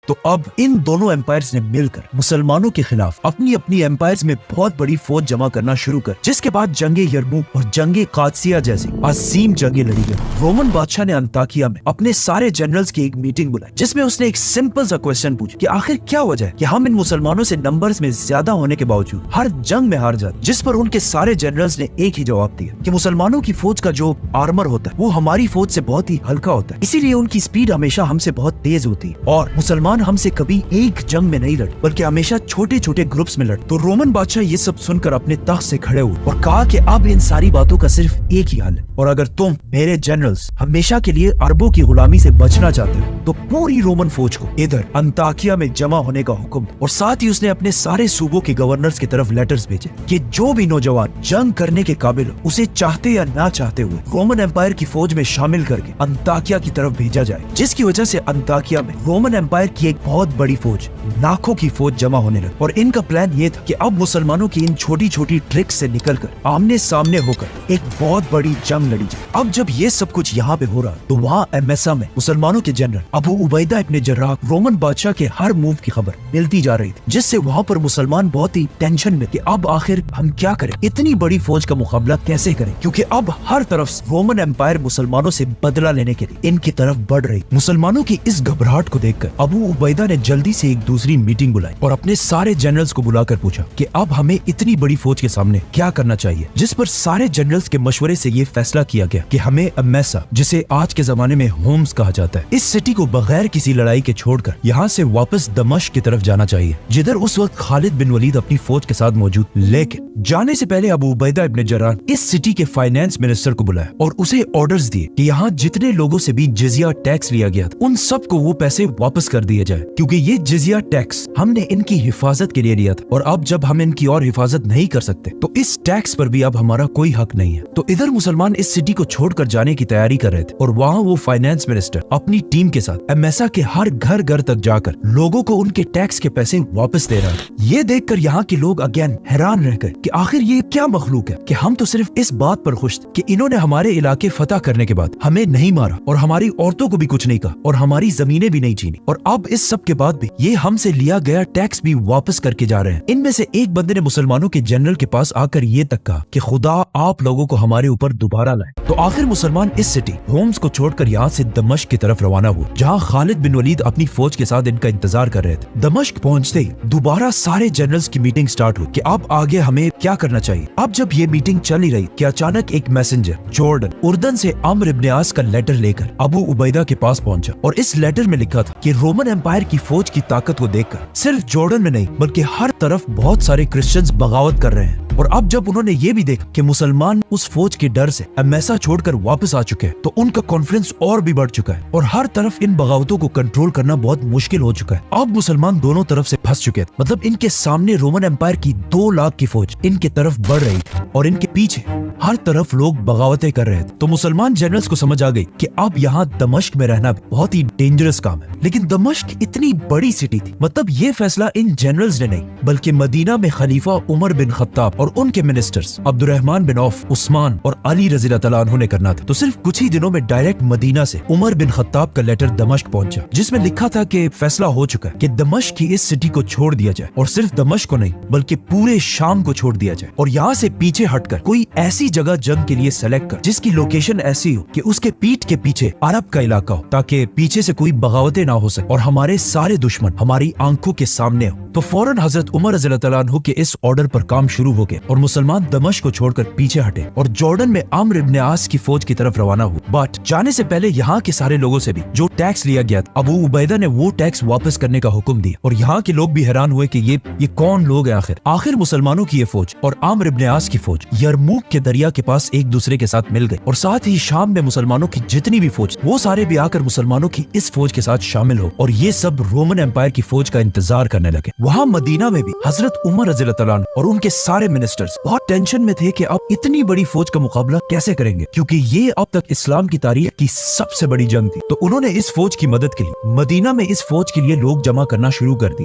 تو اب ان دونوں ایمپائرز نے مل کر مسلمانوں کے خلاف اپنی اپنی ایمپائرز میں بہت بڑی فوج جمع کرنا شروع کر، جس کے بعد جنگ یرموک اور جنگ قادسیہ جیسی عظیم جنگیں لڑی گئی۔ رومن بادشاہ نے انطاکیہ میں اپنے سارے جنرلز کی ایک میٹنگ بلائی، جس میں اس نے ایک سمپل سا کوسچن پوچھا کہ آخر کیا وجہ ہے کہ ہم ان مسلمانوں سے نمبرز میں زیادہ ہونے کے باوجود ہر جنگ میں ہار جاتے، جس پر ان کے سارے جنرلز نے ایک ہی جواب دیا کہ مسلمانوں کی فوج کا جو آرمر ہوتا ہے وہ ہماری فوج سے بہت ہی ہلکا ہوتا ہے، اسی لیے ان کی سپیڈ ہمیشہ ہم سے بہت تیز ہوتی ہے، اور مسلمان ہم سے کبھی ایک جنگ میں نہیں لڑ بلکہ ہمیشہ چھوٹے چھوٹے گروپس میں لڑ۔ تو رومن بادشاہ یہ سب سن کر اپنے تخت سے کھڑے ہوئے اور کہا کہ اب ان ساری باتوں کا صرف ایک ہی حل ہے، اور اگر تم میرے جنرلز ہمیشہ کے لیے عربوں کی غلامی سے بچنا چاہتے ہو تو پوری رومن فوج کو ادھر انطاکیہ میں جمع ہونے کا حکم دو۔ اور ساتھ ہی اس نے اپنے سارے صوبوں کے گورنرز کی طرف لیٹرز بھیجے کہ جو بھی نوجوان جنگ کرنے کے قابل ہو اسے چاہتے یا نہ چاہتے ہوئے رومن ایمپائر کی فوج میں شامل کر کے انطاکیہ کی طرف بھیجا جائے، جس کی وجہ سے انطاکیہ میں رومن ایمپائر کی ایک بہت بڑی فوج، لاکھوں کی فوج جمع ہونے لگی۔ اور ان کا پلان یہ تھا کہ اب مسلمانوں کی ان چھوٹی چھوٹی ٹرکس سے نکل کر آمنے سامنے ہو کر ایک بہت بڑی جنگ لڑی جائے۔ اب جب یہ سب کچھ یہاں پہ ہو رہا تو وہاں ایمیسا میں مسلمانوں کے جنرل ابو عبیدہ ابن جراح رومن بادشاہ کے ہر موو کی خبر ملتی جا رہی تھی، جس سے وہاں پر مسلمان بہت ہی ٹینشن میں کہ اب آخر ہم کیا کریں، اتنی بڑی فوج کا مقابلہ کیسے کریں، کیونکہ اب ہر طرف رومن ایمپائر مسلمانوں سے بدلہ لینے کے لیے ان کی طرف بڑھ رہی۔ مسلمانوں کی اس گھبراہٹ کو دیکھ کر ابو عبیدہ نے جلدی سے ایک دوسری میٹنگ بلائی اور اپنے سارے جنرلز کو بلا کر پوچھا کہ اب ہمیں اتنی بڑی فوج کے سامنے کیا کرنا چاہیے، جس پر سارے جنرلز کے مشورے سے یہ فیصلہ کیا گیا کہ ہمیں ایمیسا، جسے آج کے زمانے میں ہومز کہا جاتا ہے، اس سٹی کو بغیر کسی لڑائی کے چھوڑ کر یہاں سے واپس دمشق کی طرف جانا چاہیے، جدھر اس وقت خالد بن ولید اپنی فوج کے ساتھ موجود۔ لیکن جانے سے پہلے ابو عبیدہ ابن جراح اس سٹی کے فائنانس منسٹر کو بلایا اور اسے آرڈرز دیے کہ یہاں جتنے لوگوں سے بھی جزیہ ٹیکس لیا گیا تھا ان سب کو وہ پیسے واپس کر دیے جائے، کیونکہ یہ جزیہ ٹیکس ہم نے ان کی حفاظت کے لیے لیا تھا، اور اب جب ہم ان کی اور حفاظت نہیں کر سکتے تو اس ٹیکس پر بھی اب ہمارا کوئی حق نہیں ہے۔ تو ادھر مسلمان اس سٹی کو چھوڑ کر جانے کی تیاری کر رہے تھے، اور وہاں وہ فائنانس منسٹر اپنی ٹیم کے ساتھ ایمیسا کے ہر گھر گھر تک جا کر لوگوں کو ان کے ٹیکس کے پیسے واپس دے رہا ہے۔ یہ دیکھ کر یہاں کے لوگ اگین حیران رہ گئے کہ آخر یہ کیا مخلوق ہے کہ ہم تو صرف اس بات پر خوش تھے کہ انہوں نے ہمارے علاقے فتح کرنے کے بعد ہمیں نہیں مارا اور ہماری عورتوں کو بھی کچھ نہیں کہا اور ہماری زمینیں بھی نہیں چھینی، اور اب اس سب کے بعد بھی یہ ہم سے لیا گیا ٹیکس بھی واپس کر کے جا رہے ہیں۔ ان میں سے ایک بندے نے مسلمانوں کے جنرل کے پاس آ کر یہ تک کہا کہ خدا آپ لوگوں کو ہمارے اوپر دوبارہ لائے۔ تو آخر مسلمان اس سٹی ہومز کو چھوڑ کر یہاں سے دمشق کی طرف روانہ ہوئے، جہاں خالد بن ولید اپنی فوج کے ساتھ ان کا انتظار کر رہے تھے۔ دمشق پہنچتے ہی دوبارہ سارے جنرلز کی میٹنگ سٹارٹ ہوئی کہ اب آگے ہمیں کیا کرنا چاہیے۔ اب جب یہ میٹنگ چل ہی رہی کہ اچانک ایک میسنجر جارڈن اردن سے عمرو ابن عاص کا لیٹر لے کر ابو عبیدہ کے پاس پہنچا، اور اس لیٹر میں لکھا تھا کہ رومن ایمپائر کی فوج کی طاقت کو دیکھ کر صرف جارڈن میں نہیں بلکہ ہر طرف بہت سارے کرسچنز بغاوت کر رہے ہیں، اور اب جب انہوں نے یہ بھی دیکھا کہ مسلمان اس فوج کے ڈر سے ایمیسا چھوڑ کر واپس آ چکے ہیں تو ان کا کانفیڈنس اور بھی بڑھ چکا ہے، اور ہر طرف ان بغاوتوں کو کنٹرول کرنا بہت مشکل ہو چکا ہے۔ اب مسلمان دونوں طرف سے پھنس چکے تھے، مطلب ان کے سامنے رومن ایمپائر کی 2 لاکھ کی فوج ان کی طرف بڑھ رہی تھی اور ان کے پیچھے ہر طرف لوگ بغاوتیں کر رہے تھے۔ تو مسلمان جنرلز کو سمجھ آ گئی کہ اب یہاں دمشق میں رہنا بہت ہی ڈینجرس کام ہے، لیکن دمشق اتنی بڑی سٹی تھی، مطلب یہ فیصلہ ان جنرلز نے نہیں بلکہ مدینہ میں خلیفہ عمر بن خطاب اور ان کے منسٹرز عبد الرحمن بن عوف، عثمان اور علی رضی اللہ تعالیٰ عنہ نے کرنا تھا۔ تو صرف کچھ ہی دنوں میں ڈائریکٹ مدینہ سے عمر بن خطاب کا لیٹر دمشق پہنچا، جس میں لکھا تھا کہ فیصلہ ہو چکا ہے کہ دمشق کی اس سٹی کو چھوڑ دیا جائے، اور صرف دمشق کو نہیں بلکہ پورے شام کو چھوڑ دیا جائے، اور یہاں سے پیچھے ہٹ کر کوئی ایسی جگہ جنگ کے لیے سلیکٹ کر جس کی لوکیشن ایسی ہو کہ اس کے پیٹھ کے پیچھے عرب کا علاقہ ہو، تاکہ پیچھے سے کوئی بغاوتیں نہ ہو سکے اور ہمارے سارے دشمن ہماری آنکھوں کے سامنے ہو۔ تو فوراً حضرت عمر رضی اللہ تعالیٰ عنہ کے اس آرڈر پر کام شروع ہو گیا اور مسلمان دمشق کو چھوڑ کر پیچھے ہٹے اور جارڈن میں عمرو ابن عاص کی فوج کی طرف روانہ ہوئے۔ بٹ جانے سے پہلے یہاں کے سارے لوگوں سے بھی جو ٹیکس لیا گیا تھا ابو عبیدہ نے وہ ٹیکس واپس کرنے کا حکم دیا، اور یہاں کے لوگ بھی حیران ہوئے کہ یہ کون لوگ ہیں آخر مسلمانوں کی یہ فوج اور عمرو ابن عاص کی فوج یرموک کے دریا کے پاس ایک دوسرے کے ساتھ مل گئے، اور ساتھ ہی شام میں مسلمانوں کی جتنی بھی فوج وہ سارے بھی آ کر مسلمانوں کی اس فوج کے ساتھ شامل ہو، اور یہ سب رومن ایمپائر کی فوج کا انتظار کرنے لگے۔ وہاں مدینہ میں بھی حضرت عمر رضی اللہ تعالیٰ عنہ اور ان کے سارے منسٹرز بہت ٹینشن میں تھے کہ اب اتنی بڑی فوج کا مقابلہ کیسے کریں گے، کیونکہ یہ اب تک اسلام کی تاریخ کی سب سے بڑی جنگ تھی۔ تو انہوں نے اس فوج کی مدد کے لیے مدینہ میں اس فوج کے لیے لوگ جمع کرنا شروع کر دی۔